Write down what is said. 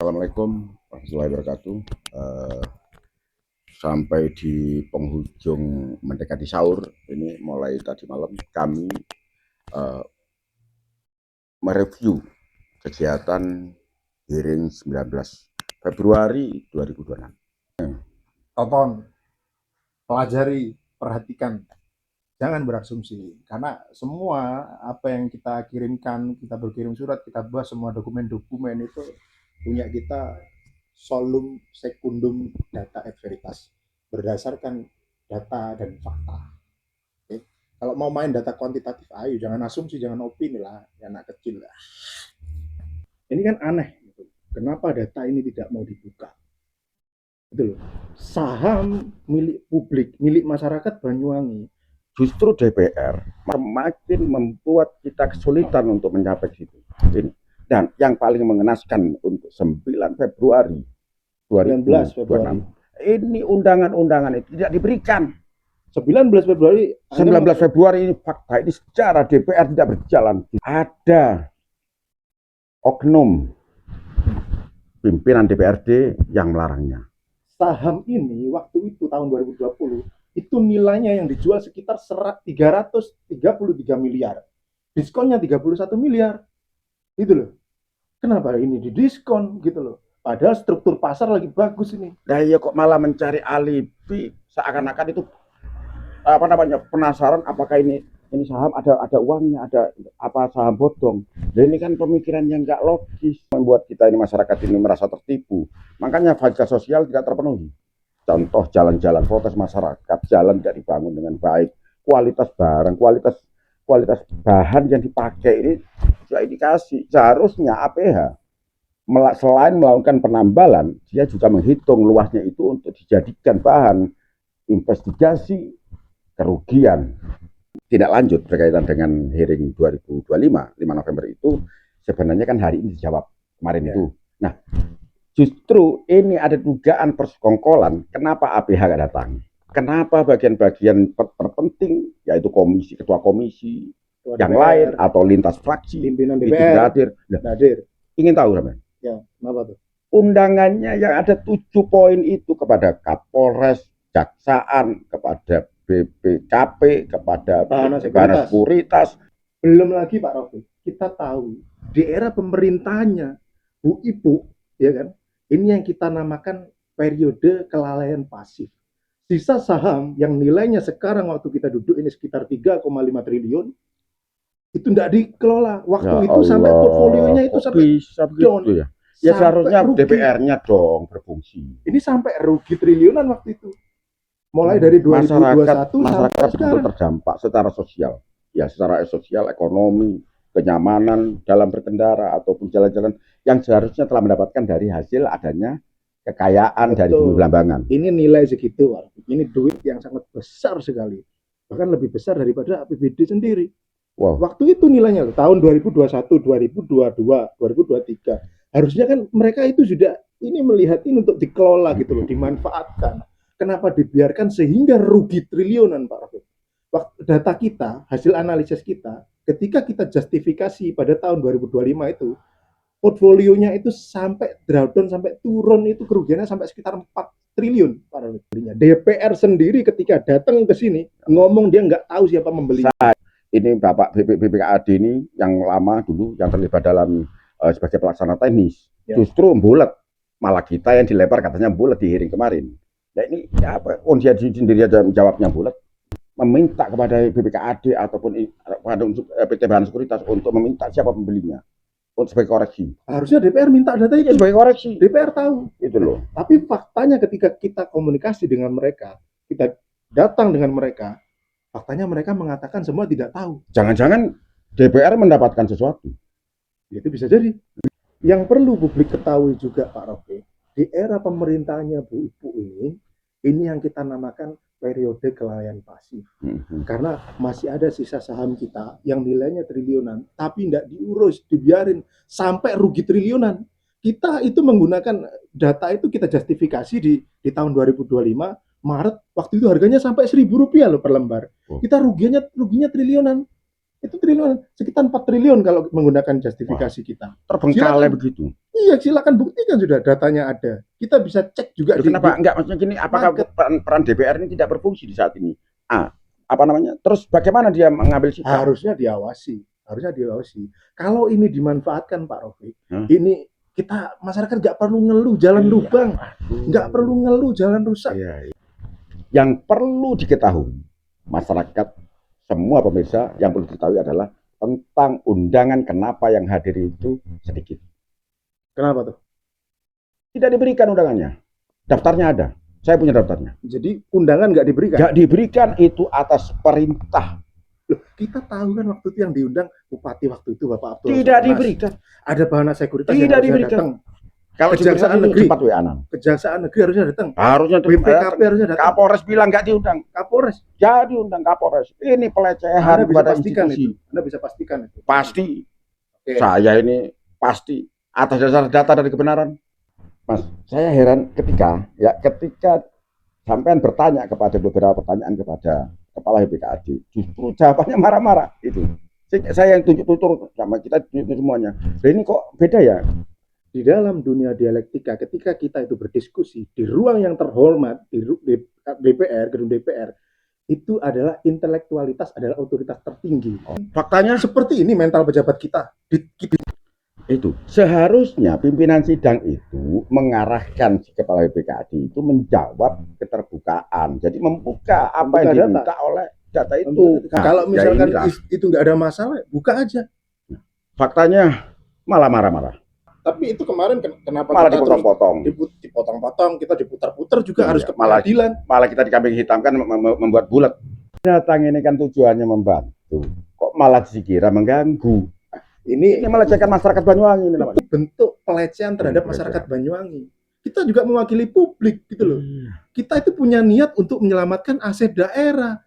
Assalamualaikum warahmatullahi wabarakatuh. Sampai di penghujung mendekati sahur, ini mulai tadi malam kami mereview kegiatan Hearing 19 Februari 2026. Tonton, pelajari, perhatikan, jangan berasumsi, karena semua apa yang kita kirimkan, kita berkirim surat, kita bahas semua dokumen-dokumen itu punya kita solum secundum data et veritas, berdasarkan data dan fakta. Oke? Kalau mau main data kuantitatif, ayo jangan asumsi, jangan opini lah, anak kecil lah. Ini kan aneh, kenapa data ini tidak mau dibuka? Itu loh. Saham milik publik, milik masyarakat Banyuwangi. Justru DPR semakin membuat kita kesulitan untuk mencapai situ. Dan yang paling mengenaskan untuk 9 Februari 2026, ini undangan-undangan itu tidak diberikan. 19 Februari ini fakta, ini secara DPR tidak berjalan. Ada oknum pimpinan DPRD yang melarangnya. Saham ini waktu itu tahun 2020 itu nilainya yang dijual sekitar 333 miliar. Diskonnya 31 miliar. Gitu loh. Kenapa ini didiskon gitu loh? Padahal struktur pasar lagi bagus ini. Nah ya kok malah mencari alibi, seakan-akan itu penasaran apakah ini saham ada uangnya, ada apa saham bodong. Dan ini kan pemikiran yang nggak logis, membuat kita ini masyarakat ini merasa tertipu. Makanya fasilitas sosial tidak terpenuhi. Contoh jalan-jalan protes masyarakat, jalan tidak dibangun dengan baik, kualitas barang, kualitas bahan yang dipakai ini sudah indikasi. Seharusnya APH selain melakukan penambalan, dia juga menghitung luasnya itu untuk dijadikan bahan investigasi kerugian. Tidak lanjut berkaitan dengan hearing 2025, 5 November itu sebenarnya kan hari ini dijawab kemarin itu. Nah, justru ini ada dugaan persekongkolan. Kenapa APH nggak datang? Kenapa bagian-bagian terpenting, yaitu ketua komisi, yang lain, atau lintas fraksi, pimpinan DPR hadir? Ingin tahu, Ramen? Ya, kenapa tuh? Undangannya yang ada 7 poin itu kepada Kapolres, Jaksaan, kepada BPKP, kepada Bahan Sekuritas. Belum lagi Pak Rofi, kita tahu di era pemerintahannya Bu Ibu, ya kan, ini yang kita namakan periode kelalaian pasif. Sisa saham yang nilainya sekarang waktu kita duduk ini sekitar 3,5 triliun, itu tidak dikelola. Waktu ya itu Allah, sampai portfolionya itu sampai bisa down. Ya seharusnya DPR-nya dong berfungsi. Ini sampai rugi triliunan waktu itu. Mulai dari 2021 masyarakat betul terdampak secara sosial, ya secara sosial, ekonomi, kenyamanan dalam berkendara ataupun jalan-jalan yang seharusnya telah mendapatkan dari hasil adanya kekayaan dari bumi Belambangan. Ini nilai segitu, ini duit yang sangat besar sekali, bahkan lebih besar daripada APBD sendiri. Wow. Waktu itu nilainya tahun 2021, 2022, 2023 harusnya kan mereka itu sudah ini melihat ini untuk dikelola gitu loh, dimanfaatkan. Kenapa dibiarkan sehingga rugi triliunan Pak Rafiq? Data kita, hasil analisis kita, ketika kita justifikasi pada tahun 2025 itu, portfolionya itu sampai drawdown, sampai turun itu kerugiannya sampai sekitar 4 triliun Pak Rafiq. DPR sendiri ketika datang ke sini ngomong dia nggak tahu siapa membelinya. Ini Bapak BPKAD ini yang lama dulu yang terlibat dalam sebagai pelaksana teknis, ya. Justru bulat, malah kita yang dilempar katanya bulat di hearing kemarin. Nah ini ya apa? Dia sendiri aja jawabnya bulat, meminta kepada BPKAD ataupun pada PT Bahan Sekuritas untuk meminta siapa pembelinya untuk sebagai koreksi. Harusnya DPR minta data itu sebagai koreksi. DPR tahu itu loh. Tapi faktanya ketika kita komunikasi dengan mereka, kita datang dengan mereka, faktanya mereka mengatakan semua tidak tahu. Jangan-jangan DPR mendapatkan sesuatu. Itu bisa jadi. Yang perlu publik ketahui juga Pak Rofi, di era pemerintahannya Bu Ibu ini yang kita namakan periode kelalaian pasif. Karena masih ada sisa saham kita yang nilainya triliunan, tapi tidak diurus, dibiarin sampai rugi triliunan. Kita itu menggunakan data itu kita justifikasi di tahun 2025 Maret, waktu itu harganya sampai Rp1.000 loh per lembar. Kita ruginya triliunan. Itu triliun, sekitar 4 triliun kalau menggunakan justifikasi kita. Terbengkalai Silakan. begitu. Iya, silakan buktikan, sudah datanya ada. Kita bisa cek juga. Kenapa enggak, maksudnya gini, apakah peran DPR ini tidak berfungsi di saat ini? Apa namanya? Terus bagaimana dia mengambil sikap? Harusnya diawasi. Kalau ini dimanfaatkan Pak Rafiq, ini kita masyarakat nggak perlu ngeluh jalan lubang, nggak perlu ngeluh jalan rusak. Iya. Yang perlu diketahui masyarakat, semua pemirsa, yang perlu diketahui adalah tentang undangan kenapa yang hadir itu sedikit. Kenapa tuh? Tidak diberikan undangannya. Daftarnya ada. Saya punya daftarnya. Jadi undangan nggak diberikan? Nggak diberikan, itu atas perintah. Loh, kita tahu kan waktu itu yang diundang Bupati waktu itu Bapak Abdul. Tidak diberikan. Ada bahan sekuritas yang harusnya diberikan. Datang. Kalau Kejaksaan Negeri, Kejaksaan Negeri harusnya datang. Harusnya BPKP harusnya datang. Kapolres bilang nggak diundang. Kapolres. Jadi undang Kapolres. Ini pelecehan kepada institusi. Anda bisa pastikan itu. Pasti. Okay. Saya ini pasti atas dasar data dari kebenaran. Mas, saya heran ketika sampean bertanya kepada beberapa pertanyaan kepada Kepala BPKAD, justru jawabannya marah-marah itu. Saya yang tunjuk-tunjuk sama kita semuanya. Dan ini kok beda ya? Di dalam dunia dialektika, ketika kita itu berdiskusi di ruang yang terhormat, di DPR, gedung DPR, itu adalah intelektualitas, adalah otoritas tertinggi. Faktanya seperti ini mental pejabat kita. Itu seharusnya pimpinan sidang itu mengarahkan si Kepala BPKAD itu menjawab keterbukaan. Jadi membuka apa yang diminta oleh data itu. Kalau misalkan itu nggak ada masalah, buka aja. Faktanya malah marah-marah. Tapi itu kemarin kenapa malah dipotong-potong, dipotong-potong, kita diputar-putar juga harus ke pengadilan. Malah kita dikambing hitamkan, membuat bulat. Datang ini kan tujuannya membantu, kok malah dikira mengganggu. Ini melecehkan masyarakat Banyuwangi ini namanya. Bentuk pelecehan terhadap masyarakat Banyuwangi. Kita juga mewakili publik gitu loh. Kita itu punya niat untuk menyelamatkan aset daerah.